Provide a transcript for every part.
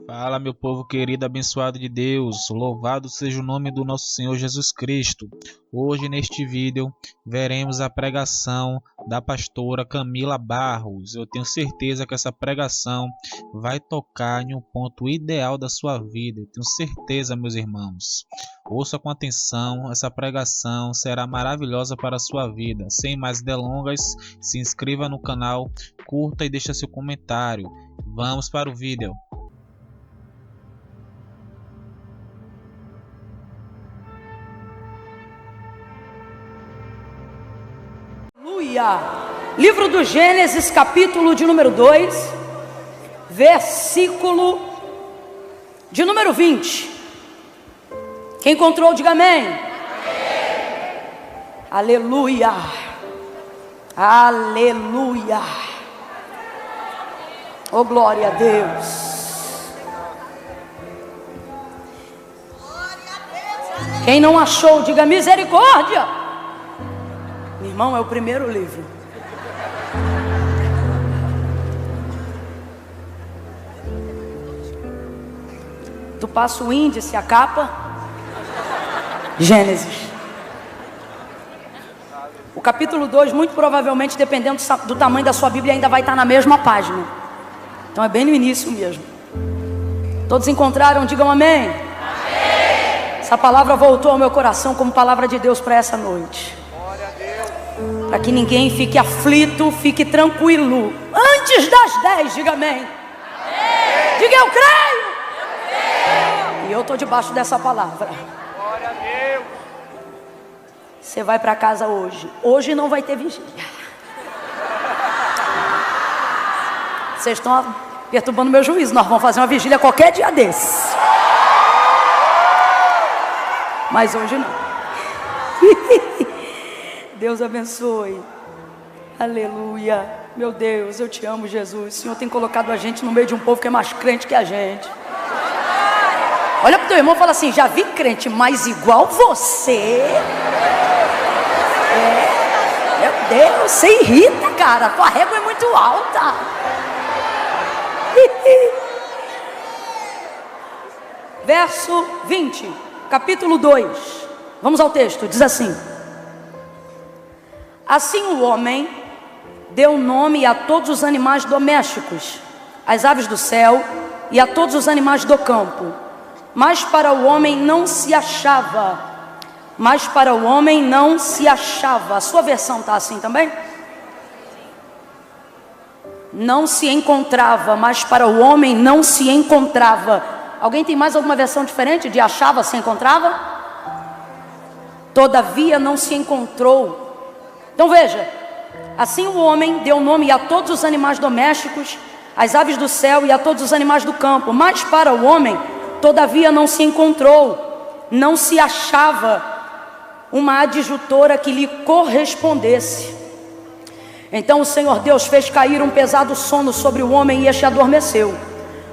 Fala, meu povo querido, abençoado de Deus, louvado seja o nome do nosso Senhor Jesus Cristo. Hoje, neste vídeo, veremos a pregação da pastora Camila Barros. Eu tenho certeza que essa pregação vai tocar em um ponto ideal da sua vida. Eu tenho certeza, meus irmãos. Ouça com atenção, essa pregação será maravilhosa para a sua vida. Sem mais delongas, se inscreva no canal, curta e deixe seu comentário. Vamos para o vídeo. Livro do Gênesis, capítulo de número 2, versículo de número 20. Quem encontrou, diga amém. Amém. Aleluia. Aleluia. Oh, glória a Deus. Quem não achou, diga misericórdia. Meu irmão, é o primeiro livro. Tu passa o índice, a capa. Gênesis. O capítulo 2, muito provavelmente, dependendo do tamanho da sua Bíblia, ainda vai estar na mesma página. Então é bem no início mesmo. Todos encontraram? Digam amém. Amém. Essa palavra voltou ao meu coração como palavra de Deus para essa noite. Para que ninguém fique aflito, fique tranquilo. Antes das 10, diga amém. Amém. Diga eu creio. E eu estou debaixo dessa palavra. Glória a Deus. Você vai para casa hoje. Hoje não vai ter vigília. Vocês estão perturbando meu juízo. Nós vamos fazer uma vigília qualquer dia desse. Mas hoje não. Deus abençoe. Aleluia. Meu Deus, eu te amo, Jesus. O Senhor tem colocado a gente no meio de um povo que é mais crente que a gente. Olha pro teu irmão e fala assim: já vi crente, mas igual você. Meu Deus, você irrita, cara. Tua régua é muito alta. Verso 20, capítulo 2. Vamos ao texto, diz assim: assim o homem deu nome a todos os animais domésticos, às aves do céu e a todos os animais do campo. Mas para o homem não se achava. Mas para o homem não se achava. A sua versão está assim também? Não se encontrava, mas para o homem não se encontrava. Alguém tem mais alguma versão diferente de achava, se encontrava? Todavia não se encontrou. Então veja, assim o homem deu nome a todos os animais domésticos, às aves do céu e a todos os animais do campo. Mas para o homem, todavia não se encontrou, não se achava uma adjutora que lhe correspondesse. Então o Senhor Deus fez cair um pesado sono sobre o homem e este adormeceu.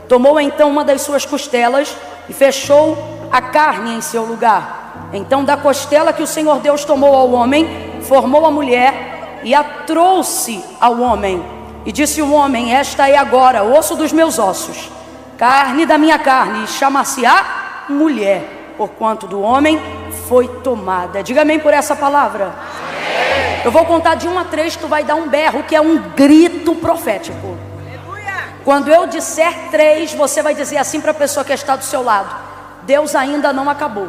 Tomou então uma das suas costelas e fechou a carne em seu lugar. Então da costela que o Senhor Deus tomou ao homem, formou a mulher e a trouxe ao homem. E disse o homem: esta é agora osso dos meus ossos, carne da minha carne, e chamar-se-á mulher, porquanto do homem foi tomada. Diga amém por essa palavra. Amém. Eu vou contar de 1 a 3, tu vai dar um berro, que é um grito profético. Aleluia. Quando eu disser 3, você vai dizer assim para a pessoa que está do seu lado: Deus ainda não acabou.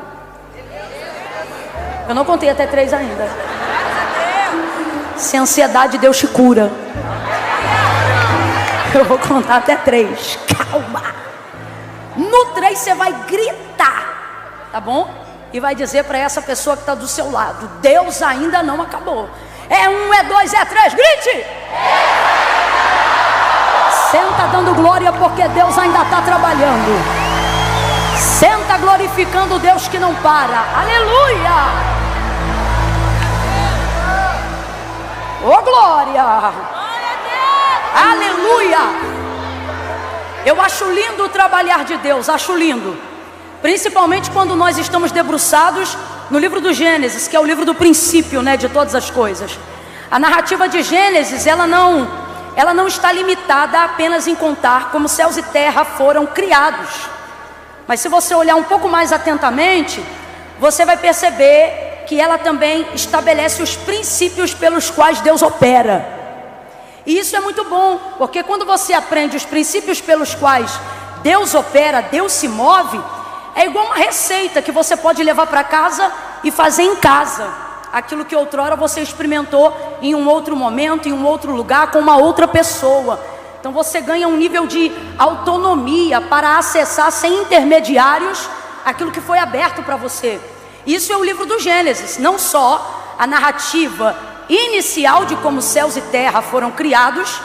Eu não contei até 3 ainda. Se ansiedade, Deus te cura. Eu vou contar até 3. Calma. No 3 você vai gritar, tá bom? E vai dizer para essa pessoa que está do seu lado: Deus ainda não acabou. É 1, é 2, é 3, grite! Senta dando glória, porque Deus ainda está trabalhando. Senta glorificando o Deus que não para. Aleluia! Oh, glória! Aleluia! Eu acho lindo o trabalhar de Deus, acho lindo. Principalmente quando nós estamos debruçados no livro do Gênesis, que é o livro do princípio, né, de todas as coisas. A narrativa de Gênesis, ela não ela não está limitada apenas em contar como céus e terra foram criados. Mas se você olhar um pouco mais atentamente, você vai perceber que ela também estabelece os princípios pelos quais Deus opera. E isso é muito bom, porque quando você aprende os princípios pelos quais Deus opera, Deus se move, é igual uma receita que você pode levar para casa e fazer em casa. Aquilo que outrora você experimentou em um outro momento, em um outro lugar, com uma outra pessoa. Então você ganha um nível de autonomia para acessar sem intermediários aquilo que foi aberto para você. Isso é o livro do Gênesis, não só a narrativa inicial de como céus e terra foram criados,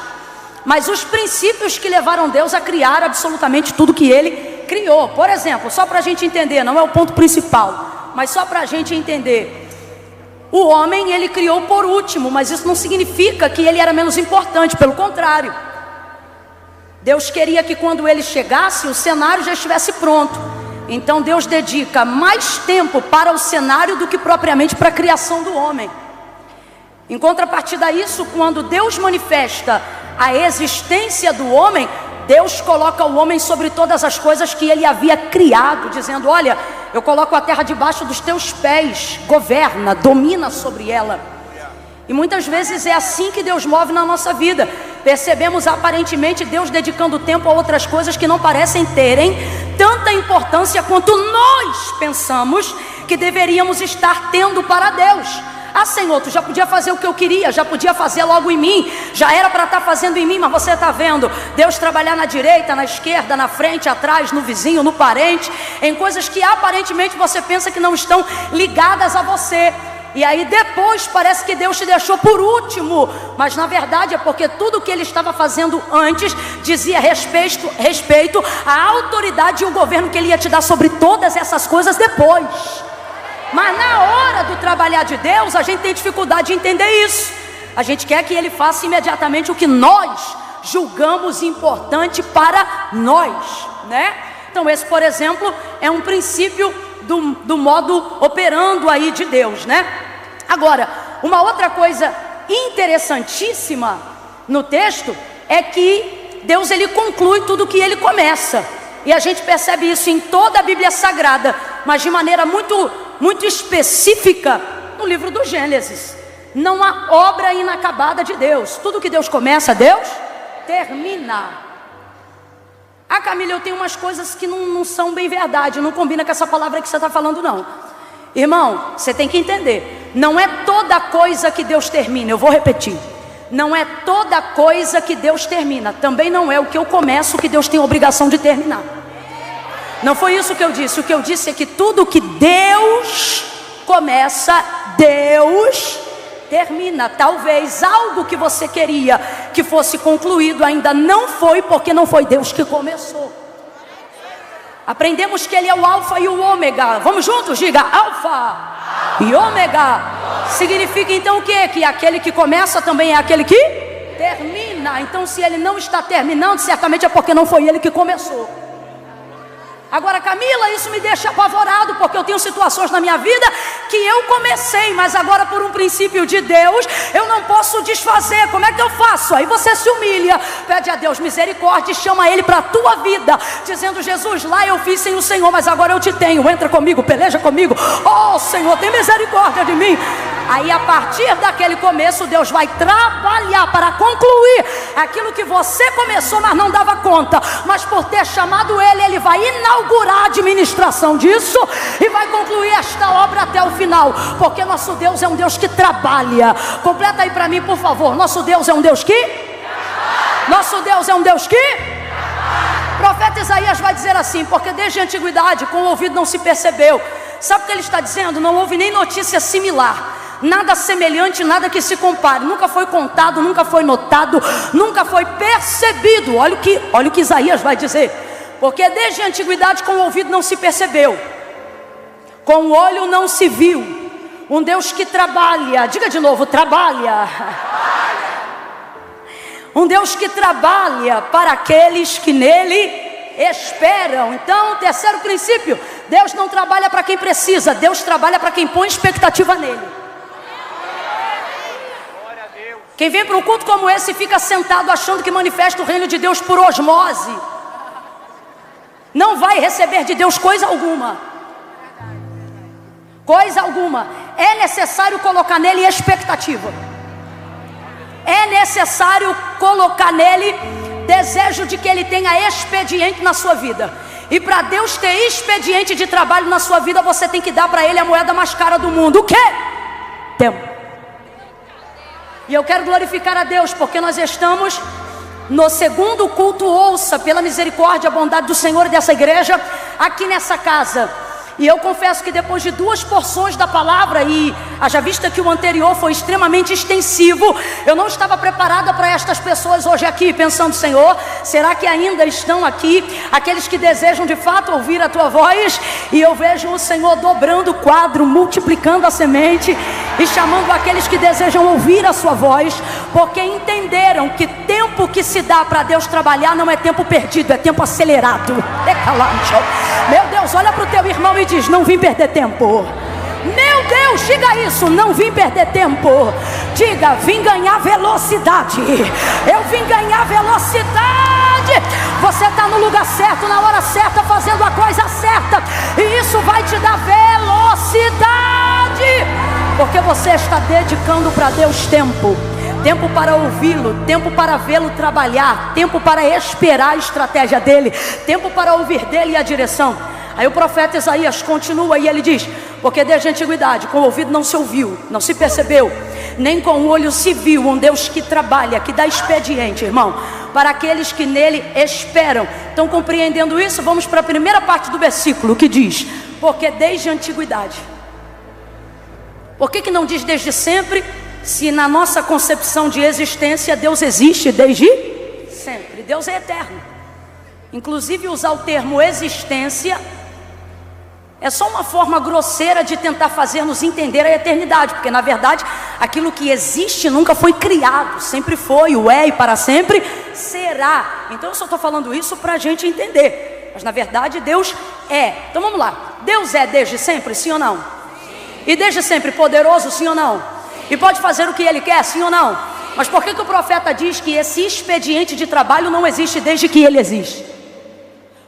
mas os princípios que levaram Deus a criar absolutamente tudo que Ele criou. Por exemplo, só para a gente entender, não é o ponto principal, mas só para a gente entender. O homem Ele criou por último, mas isso não significa que ele era menos importante, pelo contrário. Deus queria que quando ele chegasse, o cenário já estivesse pronto. Então Deus dedica mais tempo para o cenário do que propriamente para a criação do homem. Em contrapartida a isso, quando Deus manifesta a existência do homem, Deus coloca o homem sobre todas as coisas que ele havia criado, dizendo: olha, eu coloco a terra debaixo dos teus pés, governa, domina sobre ela. E muitas vezes é assim que Deus move na nossa vida. Percebemos aparentemente Deus dedicando tempo a outras coisas que não parecem terem tanta importância quanto nós pensamos que deveríamos estar tendo para Deus. Ah, Senhor, tu já podia fazer o que eu queria, já podia fazer logo em mim, já era para estar fazendo em mim, mas você está vendo Deus trabalhar na direita, na esquerda, na frente, atrás, no vizinho, no parente, em coisas que aparentemente você pensa que não estão ligadas a você. E aí depois parece que Deus te deixou por último, mas na verdade é porque tudo que Ele estava fazendo antes dizia respeito à autoridade e o governo que Ele ia te dar sobre todas essas coisas depois. Mas na hora do trabalhar de Deus, a gente tem dificuldade de entender isso. A gente quer que Ele faça imediatamente o que nós julgamos importante para nós, né? Então esse, por exemplo, é um princípio do modo operando aí de Deus, né? Agora, uma outra coisa interessantíssima no texto é que Deus, Ele conclui tudo que Ele começa. E a gente percebe isso em toda a Bíblia Sagrada, mas de maneira muito específica no livro do Gênesis. Não há obra inacabada de Deus. Tudo que Deus começa, Deus termina. Ah, Camila, eu tenho umas coisas que não são bem verdade, não combina com essa palavra que você está falando, não. Irmão, você tem que entender, não é toda coisa que Deus termina. Eu vou repetir, não é toda coisa que Deus termina. Também não é o que eu começo que Deus tem a obrigação de terminar. Não foi isso que eu disse. O que eu disse é que tudo que Deus começa, Deus termina. Talvez algo que você queria que fosse concluído ainda não foi, porque não foi Deus que começou. Aprendemos que Ele é o alfa e o ômega. Vamos juntos? Diga alfa e ômega. Significa então o quê? Que aquele que começa também é aquele que termina. Então se Ele não está terminando, certamente é porque não foi Ele que começou. Agora, Camila, isso me deixa apavorado, porque eu tenho situações na minha vida que eu comecei, mas agora por um princípio de Deus, eu não posso desfazer. Como é que eu faço? Aí você se humilha, pede a Deus misericórdia e chama Ele para a tua vida, dizendo: Jesus, lá eu fiz sem o Senhor, mas agora eu te tenho, entra comigo, peleja comigo. Oh Senhor, tem misericórdia de mim. Aí a partir daquele começo, Deus vai trabalhar para concluir aquilo que você começou, mas não dava conta. Mas por ter chamado Ele, Ele vai inaugurar a administração disso e vai concluir esta obra até o final. Porque nosso Deus é um Deus que trabalha. Completa aí para mim, por favor. Nosso Deus é um Deus que Nosso Deus é um Deus que O profeta Isaías vai dizer assim: porque desde a antiguidade com o ouvido não se percebeu. Sabe o que ele está dizendo? Não houve nem notícia similar, nada semelhante, nada que se compare. Nunca foi contado, nunca foi notado, nunca foi percebido. Olha o que Isaías vai dizer. Porque desde a antiguidade com o ouvido não se percebeu, com o olho não se viu. Um Deus que trabalha, diga de novo, trabalha. Um Deus que trabalha para aqueles que nele esperam. Então, terceiro princípio: Deus não trabalha para quem precisa, Deus trabalha para quem põe expectativa nele. Quem vem para um culto como esse fica sentado achando que manifesta o reino de Deus por osmose, não vai receber de Deus coisa alguma. Coisa alguma. É necessário colocar nele expectativa. É necessário colocar nele desejo de que ele tenha expediente na sua vida. E para Deus ter expediente de trabalho na sua vida, você tem que dar para ele a moeda mais cara do mundo. O quê? Tempo. E eu quero glorificar a Deus, porque nós estamos no segundo culto, ouça, pela misericórdia, a bondade do Senhor e dessa igreja, aqui nessa casa. E eu confesso que depois de 2 porções da palavra, e haja vista que o anterior foi extremamente extensivo, eu não estava preparada para estas pessoas hoje aqui, pensando: Senhor, será que ainda estão aqui aqueles que desejam de fato ouvir a Tua voz? E eu vejo o Senhor dobrando o quadro, multiplicando a semente e chamando aqueles que desejam ouvir a Sua voz, porque entenderam que tempo que se dá para Deus trabalhar não é tempo perdido, é tempo acelerado. Meu Deus, olha para o teu irmão e diz: não vim perder tempo. Meu Deus, diga isso: não vim perder tempo. Diga: vim ganhar velocidade. Eu vim ganhar velocidade. Você está no lugar certo, na hora certa, fazendo a coisa certa, e isso vai te dar velocidade, porque você está dedicando para Deus tempo. Tempo para ouvi-lo, tempo para vê-lo trabalhar, tempo para esperar a estratégia dele, tempo para ouvir dele e a direção. Aí o profeta Isaías continua e ele diz: porque desde a antiguidade com o ouvido não se ouviu, não se percebeu, nem com o olho se viu um Deus que trabalha, que dá expediente, irmão, para aqueles que nele esperam. Então, compreendendo isso, vamos para a primeira parte do versículo, que diz: porque desde a antiguidade. Por que não diz desde sempre, se na nossa concepção de existência Deus existe desde sempre? Deus é eterno. Inclusive, usar o termo existência é só uma forma grosseira de tentar fazer-nos entender a eternidade, porque na verdade aquilo que existe nunca foi criado, sempre foi, o é e para sempre será. Então eu só estou falando isso para a gente entender, mas na verdade Deus é. Então vamos lá: Deus é desde sempre, sim ou não? Sim. E desde sempre poderoso, sim ou não? Sim. E pode fazer o que Ele quer, sim ou não? Sim. Mas por que o profeta diz que esse expediente de trabalho não existe desde que Ele existe?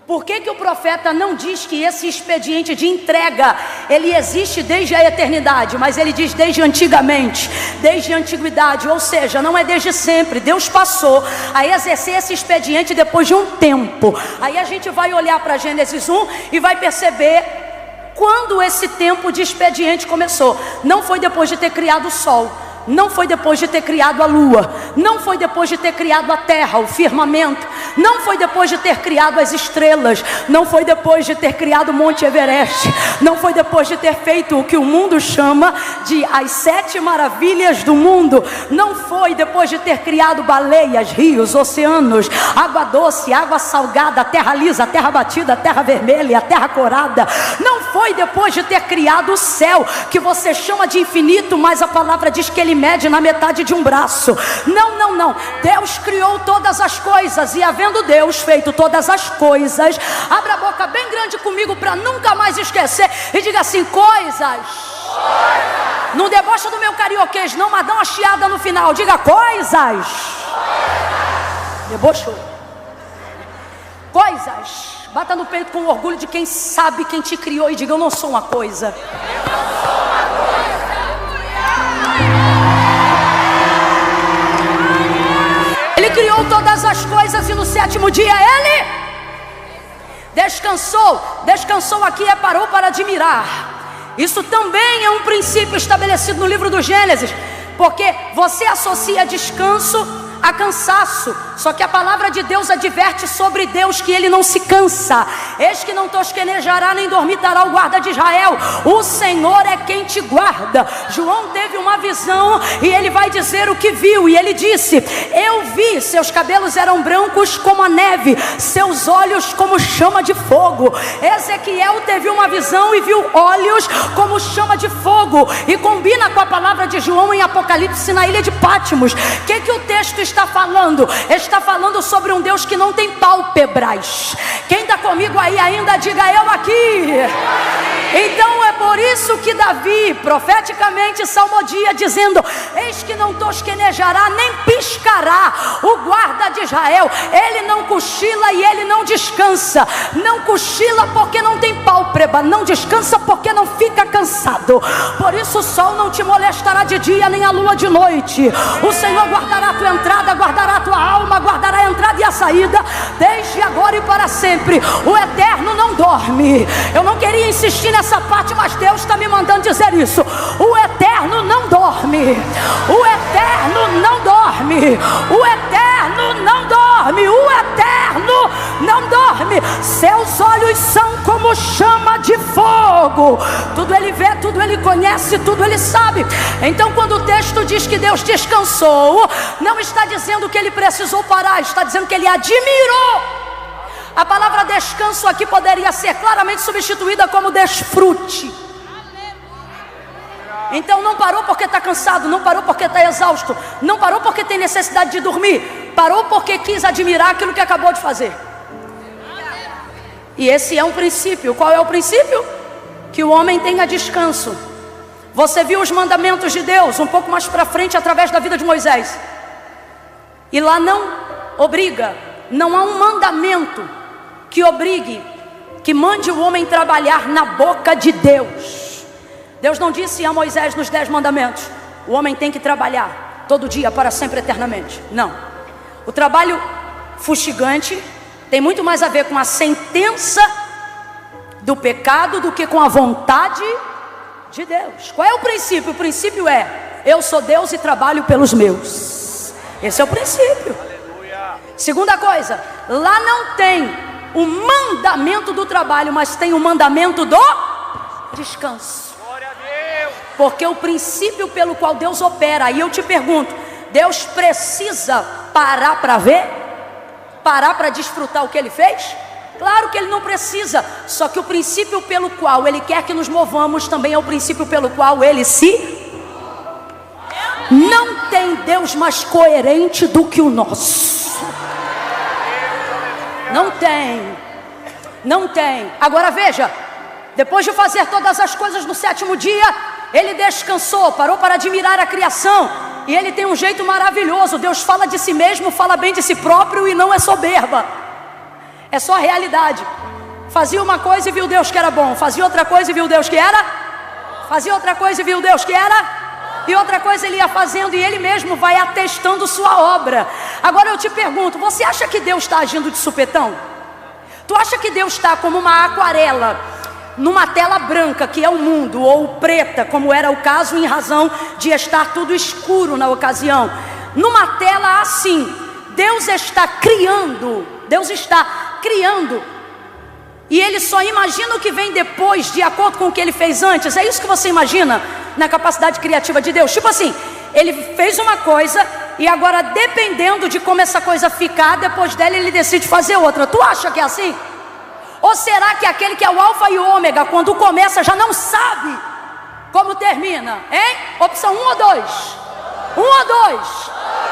Por que o profeta não diz que esse expediente de entrega, ele existe desde a eternidade, mas ele diz desde antigamente, desde a antiguidade, ou seja, não é desde sempre. Deus passou a exercer esse expediente depois de um tempo. Aí a gente vai olhar para Gênesis 1 e vai perceber quando esse tempo de expediente começou. Não foi depois de ter criado o sol, não foi depois de ter criado a lua, não foi depois de ter criado a terra, o firmamento, não foi depois de ter criado as estrelas, não foi depois de ter criado o Monte Everest, não foi depois de ter feito o que o mundo chama de as 7 maravilhas do mundo, não foi depois de ter criado baleias, rios, oceanos, água doce, água salgada, terra lisa, terra batida, terra vermelha, terra corada, não foi depois de ter criado o céu, que você chama de infinito, mas a palavra diz que ele mede na metade de um braço. Não. Deus criou todas as coisas, e havendo Deus feito todas as coisas, abra a boca bem grande comigo para nunca mais esquecer e diga assim: coisas. Não debocha do meu carioquês não, mas dá uma chiada no final. Diga: coisas. Debochou. Coisas. Bata no peito com orgulho de quem sabe quem te criou e diga: eu não sou uma coisa. Ele criou todas as coisas e no 7º dia Ele descansou. Descansou aqui é parou para admirar. Isso também é um princípio estabelecido no livro do Gênesis, porque você associa descanso a cansaço, só que a palavra de Deus adverte sobre Deus que Ele não se cansa. Eis que não tosquenejará nem dormitará o guarda de Israel, o Senhor é quem te guarda. João teve uma visão e ele vai dizer o que viu, e ele disse: eu vi, seus cabelos eram brancos como a neve, seus olhos como chama de fogo. Ezequiel teve uma visão e viu olhos como chama de fogo, e combina com a palavra de João em Apocalipse na ilha de Patmos. O que o texto está falando? Está falando sobre um Deus que não tem pálpebras. Quem está comigo aí ainda diga: eu aqui. Então é por isso que Davi profeticamente salmodia dizendo: eis que não tosquenejará nem piscará o guarda de Israel. Ele não cochila e ele não descansa. Não cochila porque não tem pálpebra, não descansa porque não fica cansado. Por isso o sol não te molestará de dia, nem a lua de noite. O Senhor guardará a tua entrada, guardará a tua alma, guardará a entrada e a saída, desde agora e para sempre. O Eterno não dorme. Eu não queria insistir nessa parte, mas Deus está me mandando dizer isso. O Eterno não dorme. O Eterno não dorme. O Eterno não dorme. O Eterno não dorme. Seus olhos são como chama de fogo. Tudo ele vê, tudo ele conhece, tudo ele sabe. Então quando o texto diz que Deus descansou, não está dizendo que ele precisou parar, está dizendo que ele admirou. A palavra descanso aqui poderia ser claramente substituída como desfrute. Então não parou porque está cansado, não parou porque está exausto, não parou porque tem necessidade de dormir, parou porque quis admirar aquilo que acabou de fazer. E esse é um princípio. Qual é o princípio? Que o homem tenha descanso. Você viu os mandamentos de Deus um pouco mais para frente através da vida de Moisés. E lá não obriga, não há um mandamento que obrigue, que mande o homem trabalhar na boca de Deus. Deus não disse a Moisés nos 10 mandamentos: o homem tem que trabalhar todo dia, para sempre, eternamente. Não. O trabalho fustigante tem muito mais a ver com a sentença do pecado do que com a vontade de Deus. Qual é o princípio? O princípio é: eu sou Deus e trabalho pelos meus. Esse é o princípio. Segunda coisa, lá não tem o mandamento do trabalho, mas tem o mandamento do descanso. Porque o princípio pelo qual Deus opera, aí eu te pergunto: Deus precisa parar para ver? Parar para desfrutar o que Ele fez? Claro que Ele não precisa. Só que o princípio pelo qual Ele quer que nos movamos também é o princípio pelo qual Ele se... Não tem Deus mais coerente do que o nosso. Não tem. Não tem. Agora veja, depois de fazer todas as coisas no 7º dia, Ele descansou, parou para admirar a criação. E Ele tem um jeito maravilhoso. Deus fala de si mesmo, fala bem de si próprio, e não é soberba, é só a realidade. Fazia uma coisa e viu Deus que era bom, fazia outra coisa e viu Deus que era, fazia outra coisa e viu Deus que era, e outra coisa Ele ia fazendo, e Ele mesmo vai atestando sua obra. Agora eu te pergunto, você acha que Deus está agindo de supetão? Tu acha que Deus está como uma aquarela numa tela branca, que é o mundo, ou preta, como era o caso, em razão de estar tudo escuro na ocasião? Numa tela assim, Deus está criando, e Ele só imagina o que vem depois, de acordo com o que Ele fez antes. É isso que você imagina na capacidade criativa de Deus? Tipo assim, Ele fez uma coisa, e agora, dependendo de como essa coisa ficar, depois dela Ele decide fazer outra. Tu acha que é assim? Ou será que aquele que é o alfa e o ômega, quando começa, já não sabe como termina? Hein? Opção 1 ou 2? 1 ou 2?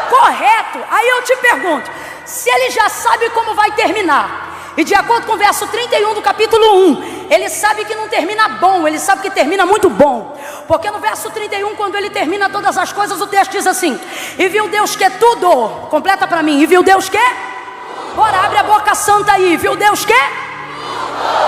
Correto. Aí eu te pergunto, se Ele já sabe como vai terminar, e de acordo com o verso 31 do capítulo 1, Ele sabe que não termina bom, Ele sabe que termina muito bom. Porque no verso 31, quando Ele termina todas as coisas, o texto diz assim: e viu Deus que tudo, completa para mim, e viu Deus que? Bora, abre a boca santa aí. Viu Deus que?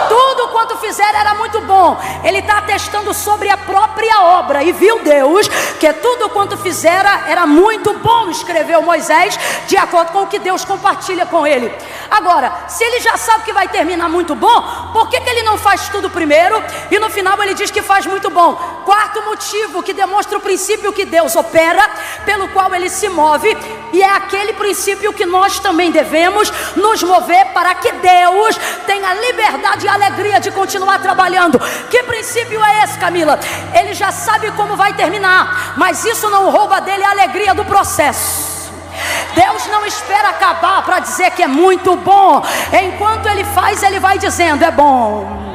Tudo quanto fizer era muito bom. Ele está atestando sobre a própria obra. E viu Deus que tudo quanto fizera era muito bom, escreveu Moisés, de acordo com o que Deus compartilha com ele. Agora, se Ele já sabe que vai terminar muito bom, por que Ele não faz tudo primeiro e no final Ele diz que faz muito bom? Quarto motivo que demonstra o princípio que Deus opera, pelo qual Ele se move, e é aquele princípio que nós também devemos nos mover, para que Deus tenha liberdade e alegria de continuar trabalhando. Que princípio é esse, Camila? Ele já sabe como vai terminar, mas isso não rouba dele a alegria do processo. Deus não espera acabar para dizer que é muito bom. Enquanto Ele faz, Ele vai dizendo: é bom.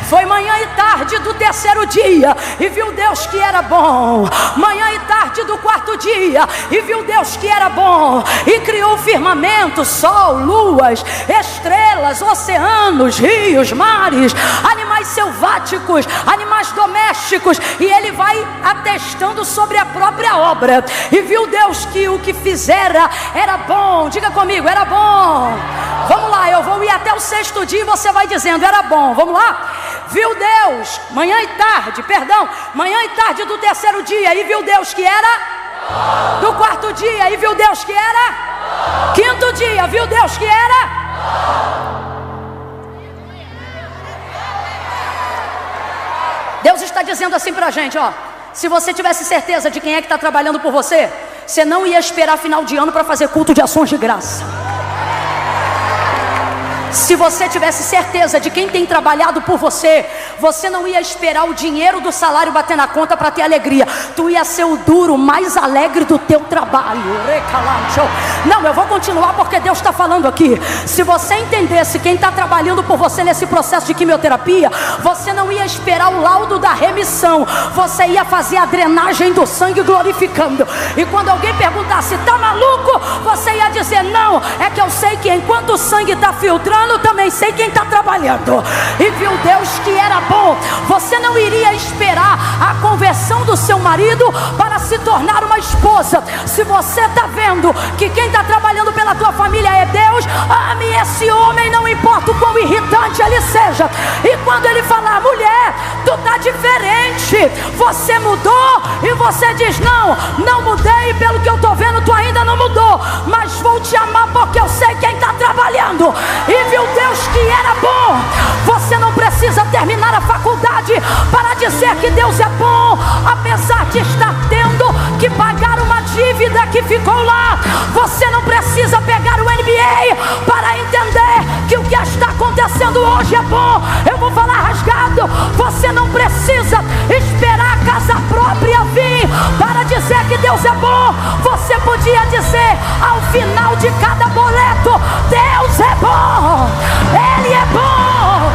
Foi manhã e tarde do 3º dia, e viu Deus que era bom. Manhã e tarde do 4º dia, e viu Deus que era bom. E criou o firmamento, sol, luas, estrelas, oceanos, rios, mares, animais selvagens, selváticos, animais domésticos, e ele vai atestando sobre a própria obra. E viu Deus que o que fizera era bom. Diga comigo, era bom. Vamos lá, eu vou ir até o 6º dia e você vai dizendo, era bom. Vamos lá? Viu Deus, manhã e tarde do 3º dia, e viu Deus que era do 4º dia, e viu Deus que era 5º dia, viu Deus que era. Deus está dizendo assim pra gente, ó: se você tivesse certeza de quem é que está trabalhando por você, você não ia esperar final de ano para fazer culto de ações de graça. Se você tivesse certeza de quem tem trabalhado por você, você não ia esperar o dinheiro do salário bater na conta para ter alegria. Tu ia ser o duro mais alegre do teu trabalho. Não, eu vou continuar porque Deus está falando aqui. Se você entendesse quem está trabalhando por você nesse processo de quimioterapia, você não ia esperar o laudo da remissão. Você ia fazer a drenagem do sangue glorificando. E quando alguém perguntasse, tá maluco? Você ia dizer, não, é que eu sei que enquanto o sangue está filtrando, também sei quem está trabalhando. E viu Deus que era bom. Você não iria esperar a conversão do seu marido para se tornar uma esposa. Se você está vendo que quem está trabalhando pela tua família é Deus, ame esse homem, não importa o quão irritante ele seja. E quando ele falar, mulher, tu está diferente, você mudou, e você diz, não mudei, pelo que eu estou vendo tu ainda não mudou, mas vou te amar porque eu sei quem está trabalhando. E viu Deus que era bom. Você não precisa terminar a faculdade para dizer que Deus é bom, apesar de estar tendo que pagar uma dívida que ficou lá. Você não precisa pegar o MBA para entender que o que está acontecendo hoje é bom. Eu vou falar rasgado. Você não precisa esperar a casa própria vir para dizer que Deus é bom. Você podia dizer ao final de cada boleto, Deus é bom, Ele é bom,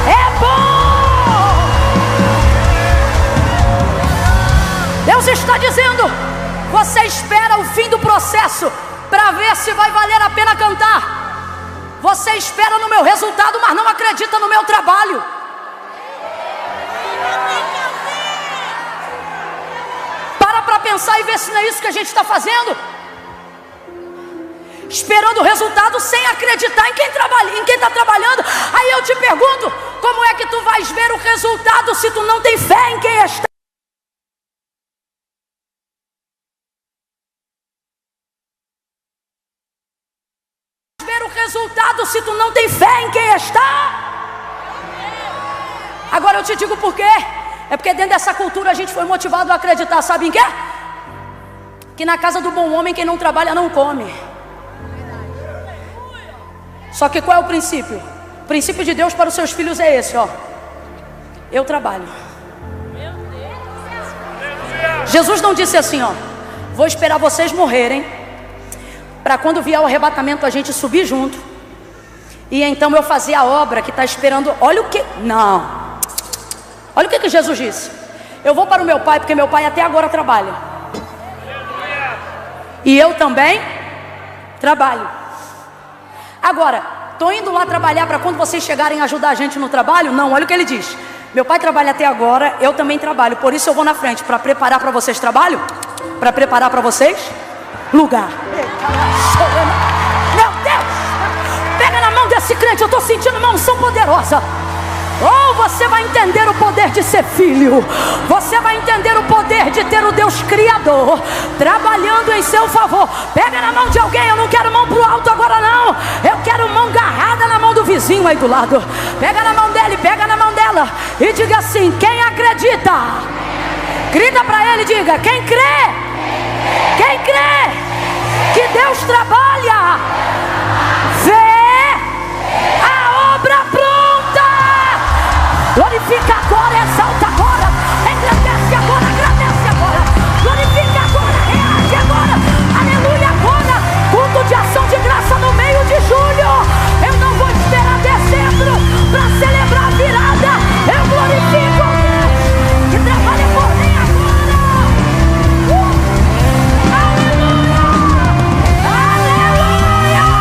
é bom. Deus está dizendo, você espera o fim do processo para ver se vai valer a pena cantar. Você espera no meu resultado, mas não acredita no meu trabalho. Para pensar e ver se não é isso que a gente está fazendo. Esperando o resultado sem acreditar em quem está trabalhando. Aí eu te pergunto, como é que tu vais ver o resultado se tu não tem fé em quem está? Ver o resultado se tu não tem fé em quem está? Agora eu te digo por quê. É porque dentro dessa cultura a gente foi motivado a acreditar, sabe em quê? Que na casa do bom homem quem não trabalha não come. Só que qual é o princípio? O princípio de Deus para os seus filhos é esse, ó: eu trabalho. Jesus não disse assim, ó: vou esperar vocês morrerem, para quando vier o arrebatamento a gente subir junto, e então eu fazer a obra que está esperando. Olha o que... Não. Olha o que Jesus disse: eu vou para o meu pai, porque meu pai até agora trabalha, e eu também trabalho. Agora, estou indo lá trabalhar para quando vocês chegarem a ajudar a gente no trabalho? Não, olha o que ele diz: meu pai trabalha até agora, eu também trabalho, por isso eu vou na frente, para preparar para vocês trabalho, para preparar para vocês lugar. Meu Deus, pega na mão desse crente, eu estou sentindo uma unção poderosa. Oh, você vai entender o poder de ser filho. Você vai entender o poder de ter o Deus Criador trabalhando em seu favor. Pega na mão de alguém. Eu não quero mão pro alto agora não. Eu quero mão agarrada na mão do vizinho aí do lado. Pega na mão dele, pega na mão dela e diga assim: quem acredita? Grita para ele, diga: quem crê? Quem crê que Deus trabalha, vê a obra pronta. Glorifica agora, exalta agora, engrandece agora, agradece agora, glorifica agora, reage agora, aleluia agora. Culto de ação de graça no meio de julho. Eu não vou esperar dezembro para celebrar a virada. Eu glorifico a Deus que trabalha por mim agora. Aleluia, aleluia.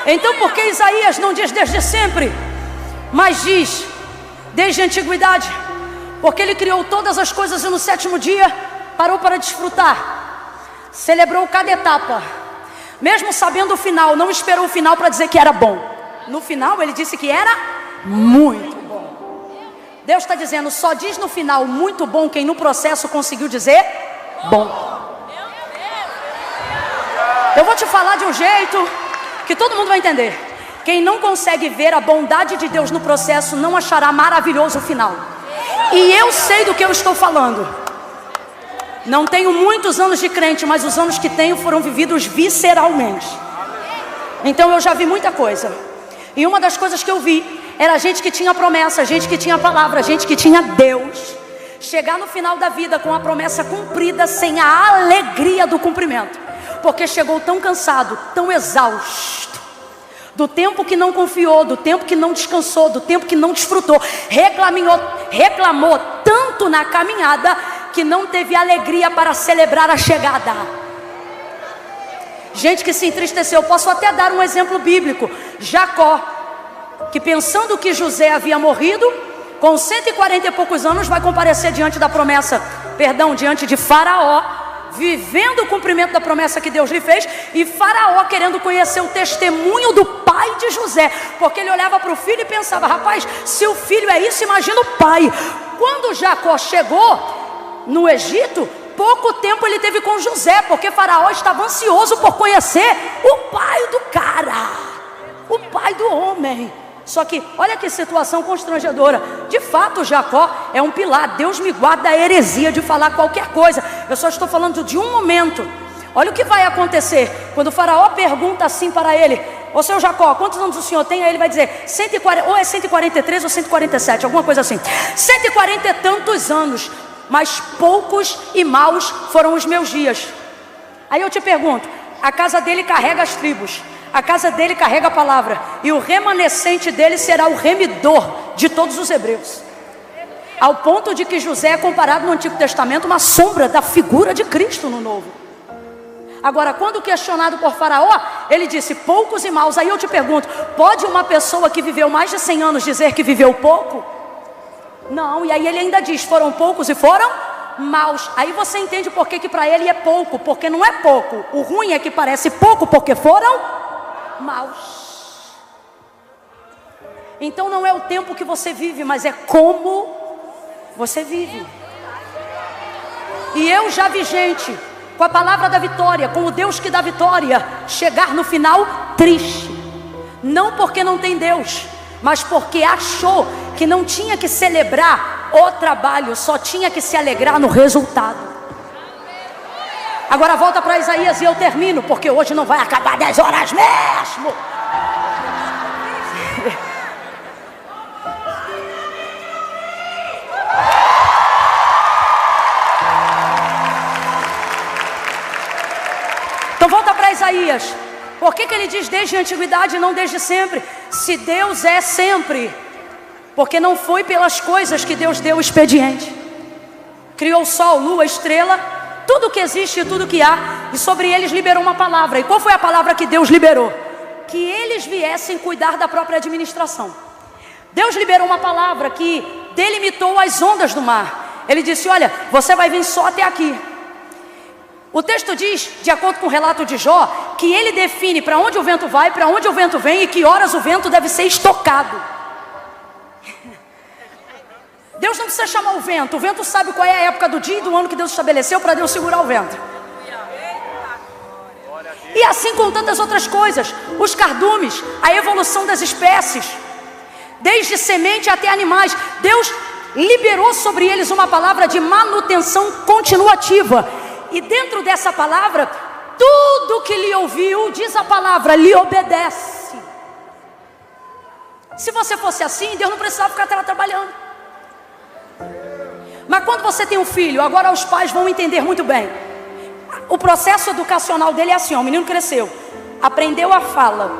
Então por que Isaías não diz desde sempre, mas diz desde a antiguidade? Porque ele criou todas as coisas e no sétimo dia parou para desfrutar, celebrou cada etapa, mesmo sabendo o final, não esperou o final para dizer que era bom. No final ele disse que era muito bom. Deus está dizendo, só diz no final muito bom quem no processo conseguiu dizer bom. Eu vou te falar de um jeito que todo mundo vai entender. Quem não consegue ver a bondade de Deus no processo não achará maravilhoso o final. E eu sei do que eu estou falando. Não tenho muitos anos de crente, mas os anos que tenho foram vividos visceralmente. Então eu já vi muita coisa. E uma das coisas que eu vi era gente que tinha promessa, gente que tinha palavra, gente que tinha Deus, chegar no final da vida com a promessa cumprida sem a alegria do cumprimento. Porque chegou tão cansado, tão exausto, do tempo que não confiou, do tempo que não descansou, do tempo que não desfrutou, reclamou tanto na caminhada que não teve alegria para celebrar a chegada. Gente que se entristeceu. Posso até dar um exemplo bíblico. Jacó, que pensando que José havia morrido, com 140 e poucos anos vai comparecer diante da promessa, diante de Faraó, vivendo o cumprimento da promessa que Deus lhe fez, e Faraó querendo conhecer o testemunho do pai de José, porque ele olhava para o filho e pensava, rapaz, se o filho é isso, imagina o pai. Quando Jacó chegou no Egito, pouco tempo ele teve com José, porque Faraó estava ansioso por conhecer o pai do cara, o pai do homem. Só que, olha que situação constrangedora. De fato, Jacó é um pilar. Deus me guarda da heresia de falar qualquer coisa. Eu só estou falando de um momento. Olha o que vai acontecer quando o Faraó pergunta assim para ele: ô seu Jacó, quantos anos o senhor tem? Aí ele vai dizer 140, ou é 143 ou 147, alguma coisa assim. 140 e tantos anos, mas poucos e maus foram os meus dias. Aí eu te pergunto, a casa dele carrega as tribos, a casa dele carrega a palavra, e o remanescente dele será o remidor de todos os hebreus. Ao ponto de que José é comparado no Antigo Testamento uma sombra da figura de Cristo no Novo. Agora, quando questionado por Faraó, ele disse poucos e maus. Aí eu te pergunto, pode uma pessoa que viveu mais de 100 anos dizer que viveu pouco? Não, e aí ele ainda diz, foram poucos e foram maus. Aí você entende por que para ele é pouco, porque não é pouco. O ruim é que parece pouco porque foram maus. Então não é o tempo que você vive, mas é como você vive. E eu já vi gente com a palavra da vitória, com o Deus que dá vitória, chegar no final triste. Não porque não tem Deus, mas porque achou que não tinha que celebrar o trabalho, só tinha que se alegrar no resultado. Agora volta para Isaías e eu termino, porque hoje não vai acabar 10 horas mesmo. Então volta para Isaías. Por que ele diz desde a antiguidade e não desde sempre? Se Deus é sempre, porque não foi pelas coisas que Deus deu o expediente. Criou o sol, lua, estrela, tudo que existe e tudo que há, e sobre eles liberou uma palavra. E qual foi a palavra que Deus liberou? Que eles viessem cuidar da própria administração. Deus liberou uma palavra que delimitou as ondas do mar. Ele disse, olha, você vai vir só até aqui. O texto diz, de acordo com o relato de Jó, que ele define para onde o vento vai, para onde o vento vem e que horas o vento deve ser estocado. Deus não precisa chamar o vento sabe qual é a época do dia e do ano que Deus estabeleceu para Deus segurar o vento. E assim com tantas outras coisas, os cardumes, a evolução das espécies, desde semente até animais, Deus liberou sobre eles uma palavra de manutenção continuativa. E dentro dessa palavra, tudo que lhe ouviu, diz a palavra, lhe obedece. Se você fosse assim, Deus não precisava ficar trabalhando. Mas quando você tem um filho, agora os pais vão entender muito bem. O processo educacional dele é assim, ó, o menino cresceu, aprendeu a fala,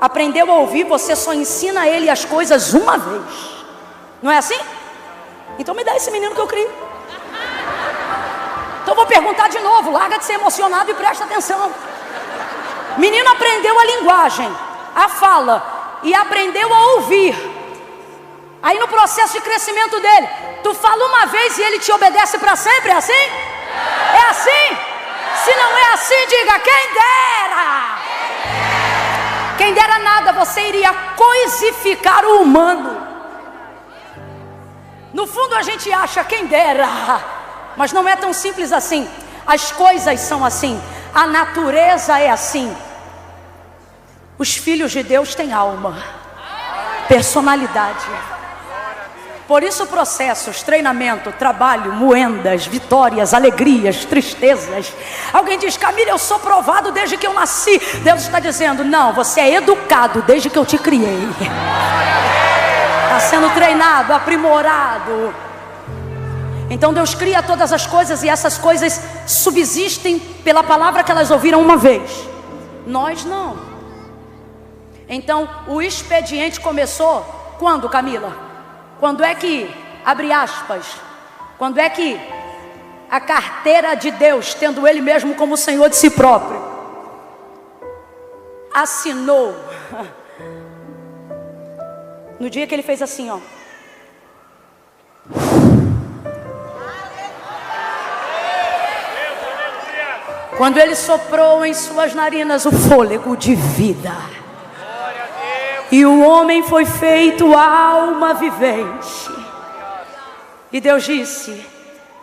aprendeu a ouvir, você só ensina ele as coisas uma vez. Não é assim? Então me dá esse menino que eu crio. Então vou perguntar de novo, larga de ser emocionado e presta atenção. Menino aprendeu a linguagem, a fala e aprendeu a ouvir. Aí no processo de crescimento dele, tu fala uma vez e ele te obedece para sempre, é assim? É assim? Se não é assim, diga, quem dera! Quem dera nada, você iria coisificar o humano. No fundo a gente acha, quem dera, mas não é tão simples assim. As coisas são assim, a natureza é assim. Os filhos de Deus têm alma, personalidade. Por isso processos, treinamento, trabalho, moendas, vitórias, alegrias, tristezas. Alguém diz, Camila, eu sou provado desde que eu nasci. Deus está dizendo, não, você é educado desde que eu te criei. Está sendo treinado, aprimorado. Então Deus cria todas as coisas e essas coisas subsistem pela palavra que elas ouviram uma vez. Nós não. Então o expediente começou quando, Camila? Quando é que, abre aspas, quando é que a carteira de Deus, tendo Ele mesmo como Senhor de si próprio, assinou? No dia que Ele fez assim, ó. Quando Ele soprou em suas narinas o fôlego de vida. E o homem foi feito alma vivente. E Deus disse,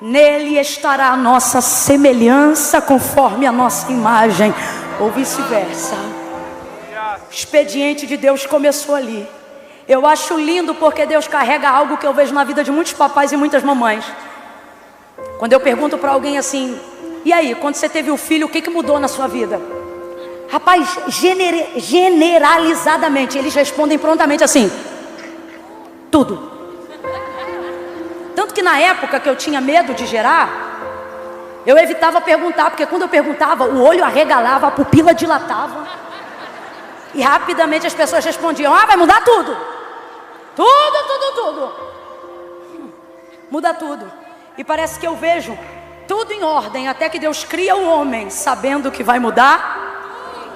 nele estará a nossa semelhança conforme a nossa imagem. Ou vice-versa. O expediente de Deus começou ali. Eu acho lindo porque Deus carrega algo que eu vejo na vida de muitos papais e muitas mamães. Quando eu pergunto para alguém assim, e aí, quando você teve o filho, o que mudou na sua vida? Rapaz, generalizadamente, eles respondem prontamente assim, tudo. Tanto que na época que eu tinha medo de gerar, eu evitava perguntar, porque quando eu perguntava, o olho arregalava, a pupila dilatava. E rapidamente as pessoas respondiam, vai mudar tudo. Tudo. Muda tudo. E parece que eu vejo tudo em ordem, até que Deus cria o homem, sabendo que vai mudar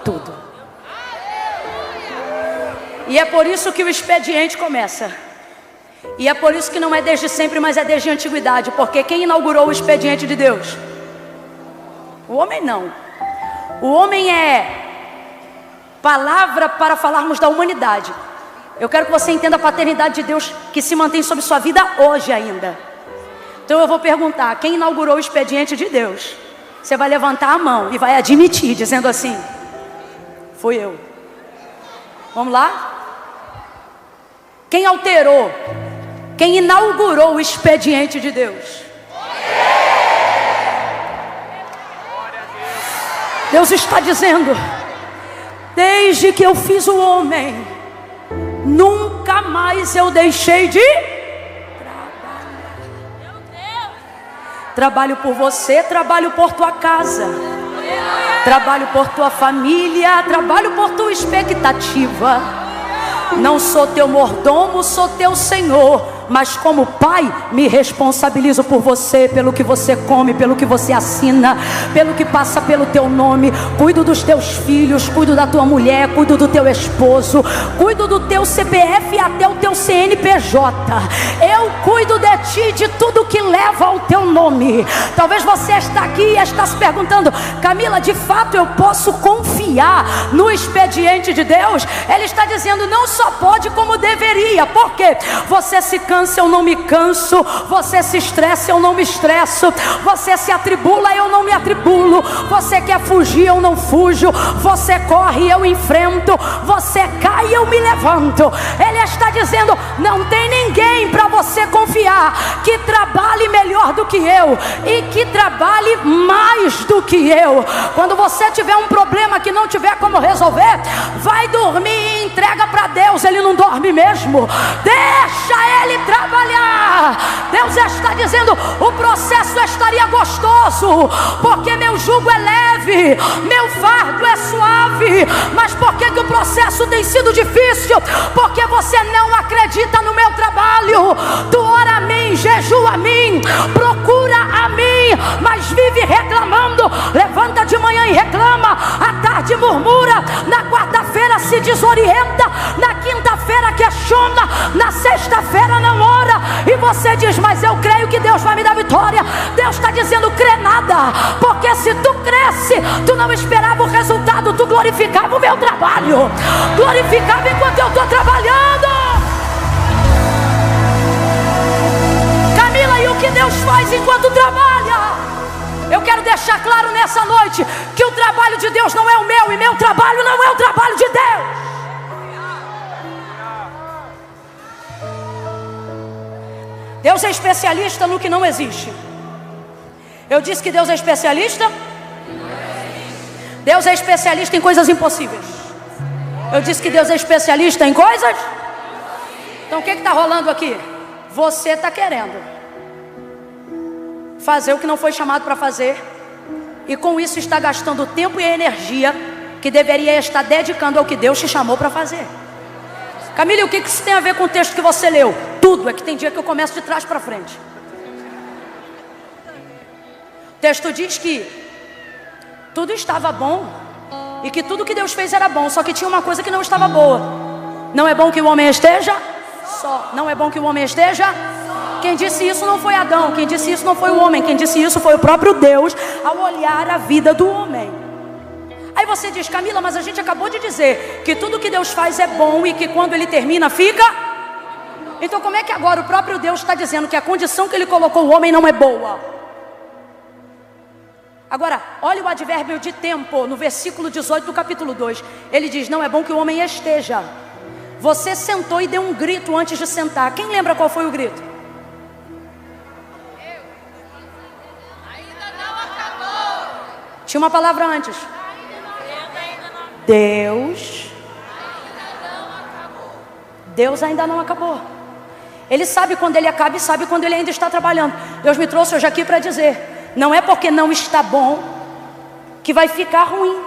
tudo. E é por isso que o expediente começa. E é por isso que não é desde sempre, mas é desde a antiguidade. Porque quem inaugurou o expediente de Deus? O homem não. O homem é palavra para falarmos da humanidade. Eu quero que você entenda a paternidade de Deus que se mantém sobre sua vida hoje ainda. Então eu vou perguntar, quem inaugurou o expediente de Deus? Você vai levantar a mão e vai admitir, dizendo assim, fui eu. Vamos lá? Quem alterou? Quem inaugurou o expediente de Deus? Deus está dizendo, desde que eu fiz o homem, nunca mais eu deixei de trabalhar. Trabalho por você, trabalho por tua casa, trabalho por tua família, trabalho por tua expectativa. Não sou teu mordomo, sou teu Senhor. Mas como pai, me responsabilizo por você, pelo que você come, pelo que você assina, pelo que passa pelo teu nome. Cuido dos teus filhos, cuido da tua mulher, cuido do teu esposo, cuido do teu CPF e até o teu CNPJ. Eu cuido de ti, de tudo que leva ao teu nome. Talvez você está aqui e está se perguntando, Camila, de fato eu posso confiar no expediente de Deus? Ele está dizendo, não só pode como deveria. Por quê? Você se cansa, eu não me canso. Você se estressa, eu não me estresso. Você se atribula, eu não me atribulo. Você quer fugir, eu não fujo. Você corre, eu enfrento. Você cai, eu me levanto. Ele está dizendo, não tem ninguém para você confiar que trabalhe melhor do que eu e que trabalhe mais do que eu. Quando você tiver um problema que não tiver como resolver, vai dormir e entrega para Deus. Ele não dorme mesmo. Deixa Ele trabalhar. Deus está dizendo, o processo estaria gostoso, porque meu jugo é leve, meu fardo é suave. Mas por que o processo tem sido difícil? Porque você não acredita no meu trabalho. Tu ora a mim, jejua a mim, procura a mim, mas vive reclamando. Levanta de manhã e reclama, à tarde murmura, na quarta-feira se desorienta, na quinta-feira questiona, na sexta-feira não ora, e você diz: mas eu creio que Deus vai me dar vitória. Deus está dizendo: crê nada, porque se tu cresce, tu não esperava o resultado, tu glorificava o meu trabalho, glorificava enquanto eu estou trabalhando. Camila, e o que Deus faz enquanto trabalha? Eu quero deixar claro nessa noite que o trabalho de Deus não é o meu, e meu trabalho não é o trabalho de Deus. Deus é especialista no que não existe. Eu disse que Deus é especialista? Deus é especialista em coisas impossíveis. Eu disse que Deus é especialista em coisas? Então o que está rolando aqui? Você está querendo fazer o que não foi chamado para fazer, e com isso está gastando o tempo e a energia que deveria estar dedicando ao que Deus te chamou para fazer. Camila, e o que isso tem a ver com o texto que você leu? Tudo. É que tem dia que eu começo de trás para frente. O texto diz que tudo estava bom, e que tudo que Deus fez era bom, só que tinha uma coisa que não estava boa. Não é bom que o homem esteja só. Não é bom que o homem esteja só. Quem disse isso não foi Adão, quem disse isso não foi o homem, quem disse isso foi o próprio Deus, ao olhar a vida do homem. Aí você diz: Camila, mas a gente acabou de dizer que tudo que Deus faz é bom, e que quando Ele termina fica. Então como é que agora o próprio Deus está dizendo que a condição que Ele colocou o homem não é boa? Agora, olha o advérbio de tempo, no versículo 18 do capítulo 2. Ele diz: não é bom que o homem esteja. Você sentou e deu um grito antes de sentar. Quem lembra qual foi o grito? Ainda não acabou. Tinha uma palavra antes. Deus ainda não acabou. Ele sabe quando Ele acaba e sabe quando Ele ainda está trabalhando. Deus me trouxe hoje aqui para dizer: não é porque não está bom que vai ficar ruim.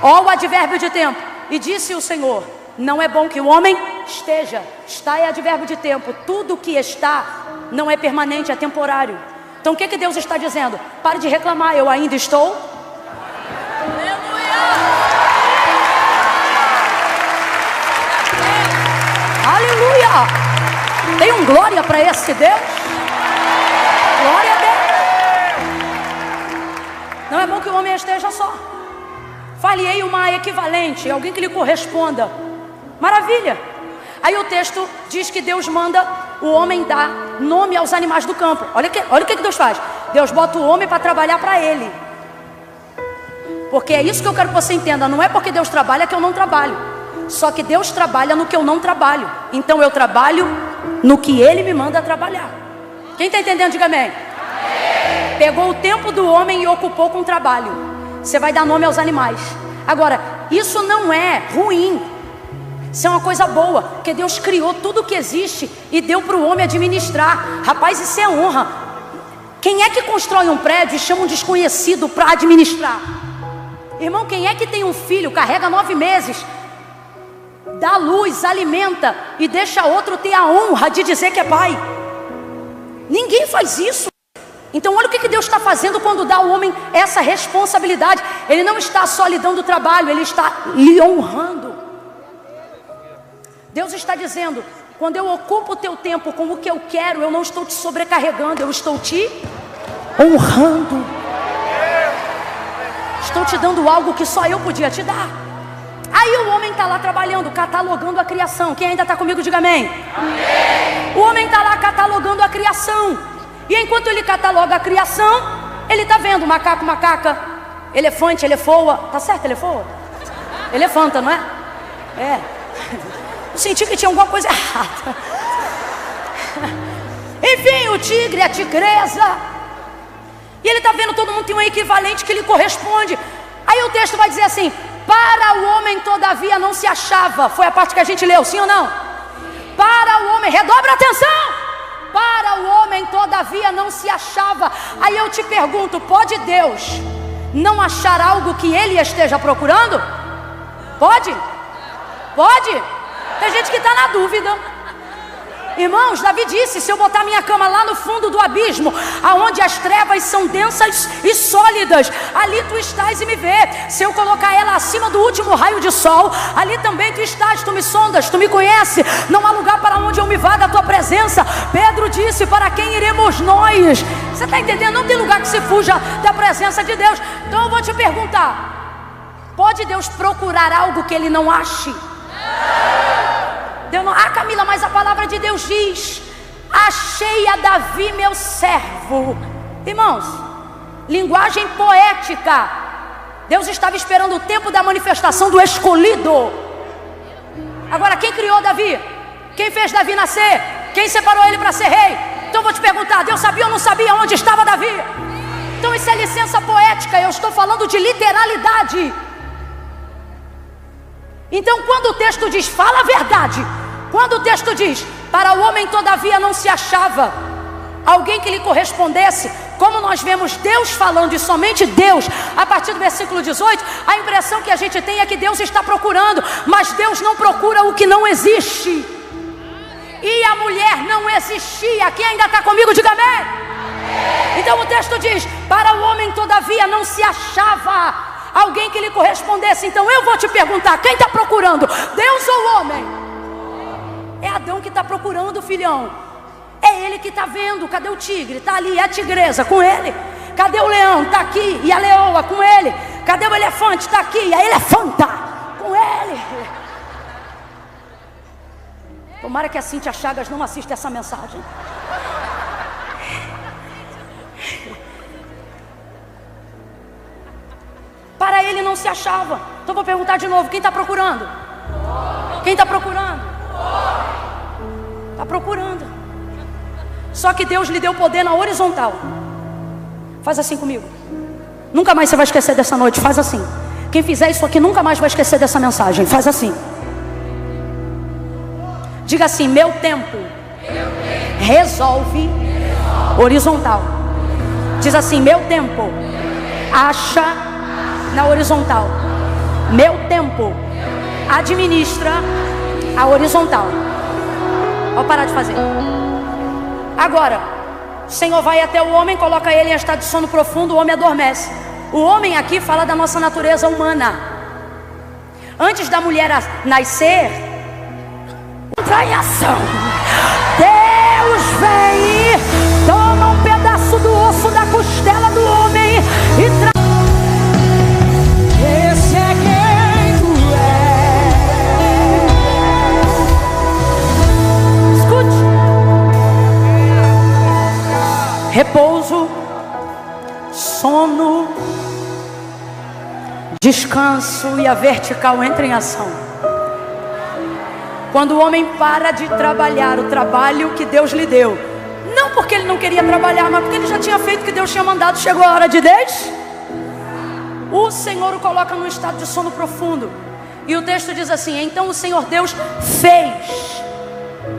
Olha o advérbio de tempo. E disse o Senhor: não é bom que o homem esteja. Está é advérbio de tempo. Tudo que está não é permanente, é temporário. Então o que Deus está dizendo? Pare de reclamar, eu ainda estou. Aleluia! Tem um glória para esse Deus? Glória a Deus! Não é bom que o homem esteja só. Fale-ei uma equivalente, alguém que lhe corresponda. Maravilha! Aí o texto diz que Deus manda o homem dar nome aos animais do campo. Olha o que Deus faz. Deus bota o homem para trabalhar para Ele. Porque é isso que eu quero que você entenda. Não é porque Deus trabalha que eu não trabalho. Só que Deus trabalha no que eu não trabalho. Então eu trabalho no que Ele me manda trabalhar. Quem está entendendo, diga amém. Pegou o tempo do homem e ocupou com o trabalho. Você vai dar nome aos animais. Agora, isso não é ruim. Isso é uma coisa boa, porque Deus criou tudo que existe e deu para o homem administrar. Rapaz, isso é honra. Quem é que constrói um prédio e chama um desconhecido para administrar? Irmão, quem é que tem um filho, carrega 9 meses, dá luz, alimenta e deixa outro ter a honra de dizer que é pai? Ninguém faz isso. Então olha o que Deus está fazendo quando dá ao homem essa responsabilidade. Ele não está só lhe dando trabalho, Ele está lhe honrando. Deus está dizendo: quando eu ocupo o teu tempo com o que eu quero, eu não estou te sobrecarregando, eu estou te honrando. Estou te dando algo que só eu podia te dar. Aí o homem está lá trabalhando, catalogando a criação. Quem ainda está comigo, diga amém. Amém. O homem está lá catalogando a criação. E enquanto ele cataloga a criação, ele está vendo macaco, macaca, elefante, elefoa. Tá certo, elefoa? Elefanta, não é? É. Eu senti que tinha alguma coisa errada. Enfim, o tigre, a tigresa. E ele está vendo, todo mundo tem um equivalente que lhe corresponde. Aí o texto vai dizer assim: para o homem todavia não se achava. Foi a parte que a gente leu, sim ou não? Para o homem, redobra a atenção. Para o homem todavia não se achava. Aí eu te pergunto: pode Deus não achar algo que Ele esteja procurando? Pode? Pode? Tem gente que está na dúvida. Irmãos, Davi disse: se eu botar minha cama lá no fundo do abismo, aonde as trevas são densas e sólidas, ali tu estás e me vê. Se eu colocar ela acima do último raio de sol, ali também tu estás, tu me sondas, tu me conhece. Não há lugar para onde eu me vá da tua presença. Pedro disse: para quem iremos nós? Você está entendendo? Não tem lugar que se fuja da presença de Deus. Então eu vou te perguntar: pode Deus procurar algo que Ele não ache? Deus não... Ah, Camila, mas a palavra de Deus diz: achei a Davi meu servo. Irmãos, linguagem poética. Deus estava esperando o tempo da manifestação do escolhido. Agora, quem criou Davi? Quem fez Davi nascer? Quem separou ele para ser rei? Então eu vou te perguntar: Deus sabia ou não sabia onde estava Davi? Então isso é licença poética. Eu estou falando de literalidade. Então quando o texto diz, fala a verdade. Quando o texto diz: para o homem todavia não se achava alguém que lhe correspondesse, como nós vemos Deus falando, e somente Deus, a partir do versículo 18, a impressão que a gente tem é que Deus está procurando, mas Deus não procura o que não existe. E a mulher não existia. Quem ainda está comigo, diga amém. Então o texto diz: para o homem todavia não se achava alguém que lhe correspondesse. Então eu vou te perguntar: quem está procurando, Deus ou o homem? É Adão que está procurando, filhão. É ele que está vendo. Cadê o tigre? Está ali, é a tigresa com ele. Cadê o leão? Está aqui, e a leoa com ele. Cadê o elefante? Está aqui, e a elefanta com ele. Tomara que a Cíntia Chagas não assista essa mensagem. Para ele não se achava. Então vou perguntar de novo: quem está procurando? Quem está procurando? Está procurando. Só que Deus lhe deu poder na horizontal. Faz assim comigo. Nunca mais você vai esquecer dessa noite. Faz assim. Quem fizer isso aqui nunca mais vai esquecer dessa mensagem. Faz assim. Diga assim: meu tempo resolve horizontal. Diz assim: meu tempo acha na horizontal. Meu tempo administra a horizontal. Vou parar de fazer. Agora, o Senhor vai até o homem, coloca ele em estado de sono profundo, o homem adormece. O homem aqui fala da nossa natureza humana. Antes da mulher nascer, entra em ação. Deus vem e toma um pedaço do osso da costela do homem e traz. Esse é quem tu és. Escute. Repouso, sono, descanso, e a vertical entra em ação. Quando o homem para de trabalhar o trabalho que Deus lhe deu, não porque ele não queria trabalhar, mas porque ele já tinha feito o que Deus tinha mandado, chegou a hora de Deus, o Senhor o coloca num estado de sono profundo. E o texto diz assim: então o Senhor Deus fez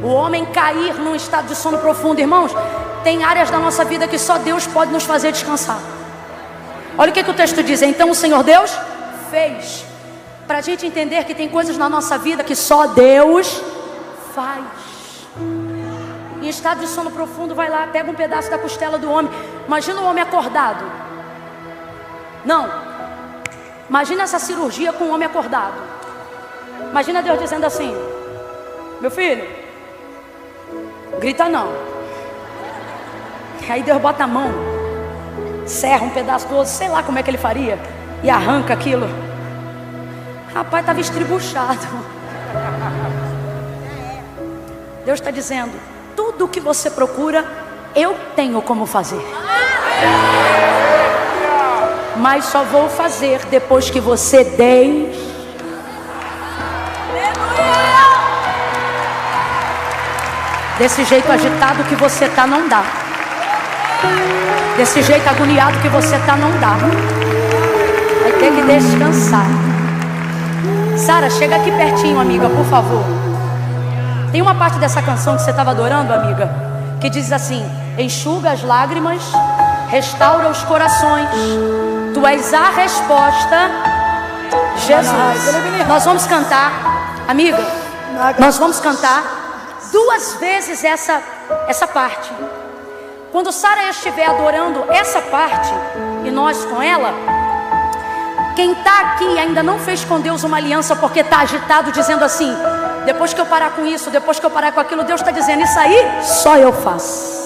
o homem cair num estado de sono profundo. Irmãos, tem áreas da nossa vida que só Deus pode nos fazer descansar. Olha o que o texto diz: então o Senhor Deus fez. Para a gente entender que tem coisas na nossa vida que só Deus faz. Em estado de sono profundo, vai lá, pega um pedaço da costela do homem. Imagina o homem acordado. Não. Imagina essa cirurgia com o homem acordado. Imagina Deus dizendo assim: meu filho, grita não. Aí Deus bota a mão, serra um pedaço do osso, sei lá como é que ele faria, e arranca aquilo. Rapaz, estava estribuchado. Deus está dizendo: tudo o que você procura, eu tenho como fazer. Mas só vou fazer depois que você der. Desse jeito agitado que você está, não dá. Desse jeito agoniado que você está, não dá. Vai ter que descansar. Sara, chega aqui pertinho, amiga, por favor. Tem uma parte dessa canção que você estava adorando, amiga, que diz assim: enxuga as lágrimas, restaura os corações. Tu és a resposta, Jesus. Nós vamos cantar, amiga, nós vamos cantar. 2 vezes essa parte. Quando Sara estiver adorando essa parte, e nós com ela, quem está aqui e ainda não fez com Deus uma aliança porque está agitado dizendo assim: depois que eu parar com isso, depois que eu parar com aquilo, Deus está dizendo: isso aí só eu faço.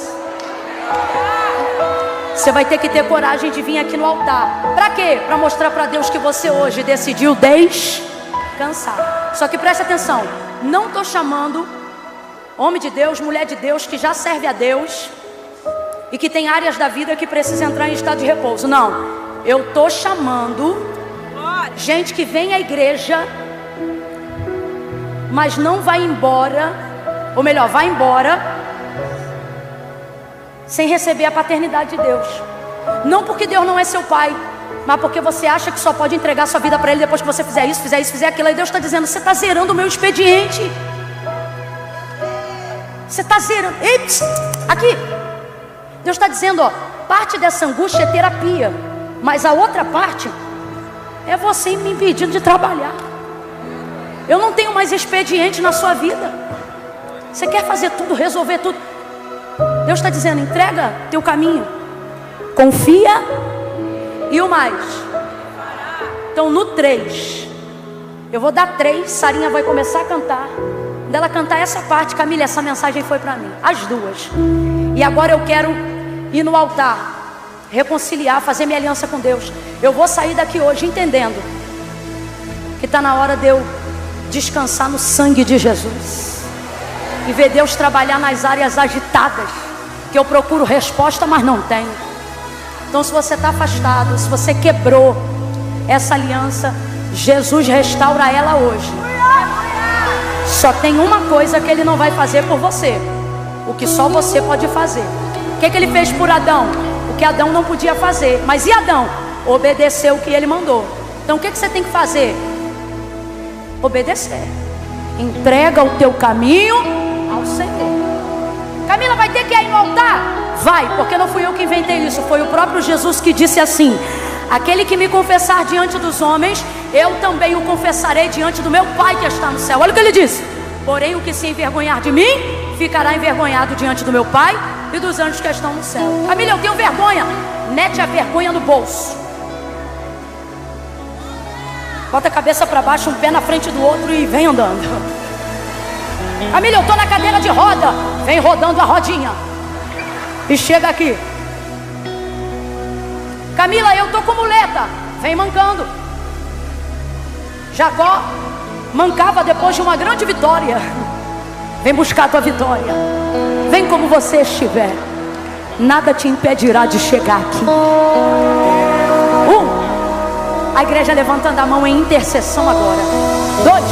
Você vai ter que ter coragem de vir aqui no altar. Para quê? Para mostrar para Deus que você hoje decidiu descansar. Só que preste atenção, não estou chamando homem de Deus, mulher de Deus que já serve a Deus e que tem áreas da vida que precisa entrar em estado de repouso. Não, eu estou chamando gente que vem à igreja, mas não vai embora, ou melhor, vai embora sem receber a paternidade de Deus. Não porque Deus não é seu pai, mas porque você acha que só pode entregar sua vida para Ele depois que você fizer isso, fizer aquilo. Aí Deus está dizendo: você está zerando o meu expediente. Você está zerando. Ei, aqui. Deus está dizendo, ó, parte dessa angústia é terapia, mas a outra parte é você me impedindo de trabalhar. Eu não tenho mais expediente na sua vida. Você quer fazer tudo, resolver tudo. Deus está dizendo: entrega teu caminho, confia, e o mais. Então no 3, eu vou dar 3, Sarinha vai começar a cantar. Quando ela cantar essa parte, Camila, essa mensagem foi para mim, as 2. E agora eu quero ir no altar, reconciliar, fazer minha aliança com Deus. Eu vou sair daqui hoje entendendo que está na hora de eu descansar no sangue de Jesus e ver Deus trabalhar nas áreas agitadas, que eu procuro resposta, mas não tenho. Então, se você está afastado, se você quebrou essa aliança, Jesus restaura ela hoje. Só tem uma coisa que Ele não vai fazer por você, o que só você pode fazer. O que Ele fez por Adão? O que Adão não podia fazer. Mas e Adão? Obedeceu o que Ele mandou. Então o que você tem que fazer? Obedecer. Entrega o teu caminho ao Senhor. Camila, vai ter que ir no altar? Vai, porque não fui eu que inventei isso. Foi o próprio Jesus que disse assim: aquele que me confessar diante dos homens, eu também o confessarei diante do meu Pai que está no céu. Olha o que Ele disse: porém o que se envergonhar de mim, ficará envergonhado diante do meu Pai e dos anjos que estão no céu. Camila, eu tenho vergonha. Mete a vergonha no bolso. Bota a cabeça para baixo, um pé na frente do outro e vem andando. Camila, eu estou na cadeira de roda. Vem rodando a rodinha e chega aqui. Camila, eu estou com muleta. Vem mancando. Jacó mancava depois de uma grande vitória. Vem buscar a tua vitória. Vem como você estiver. Nada te impedirá de chegar aqui. A igreja levantando a mão em intercessão agora. 2,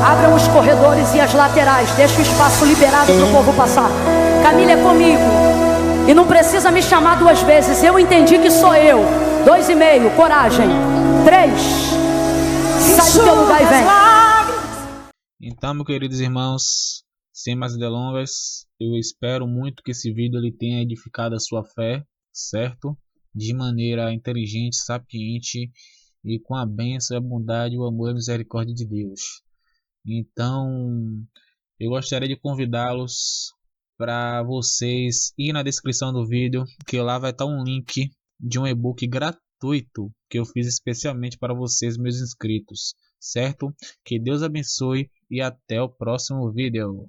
abram os corredores e as laterais. Deixa o espaço liberado para o povo passar. Camila, é comigo. E não precisa me chamar 2 vezes. Eu entendi que sou eu. 2,5, coragem. 3, sai do teu lugar e vem. Então, meus queridos irmãos, sem mais delongas, eu espero muito que esse vídeo ele tenha edificado a sua fé, certo? De maneira inteligente, sapiente e com a bênção, a bondade, o amor e a misericórdia de Deus. Então, eu gostaria de convidá-los para vocês ir na descrição do vídeo, que lá vai estar um link de um e-book gratuito que eu fiz especialmente para vocês, meus inscritos, certo? Que Deus abençoe e até o próximo vídeo.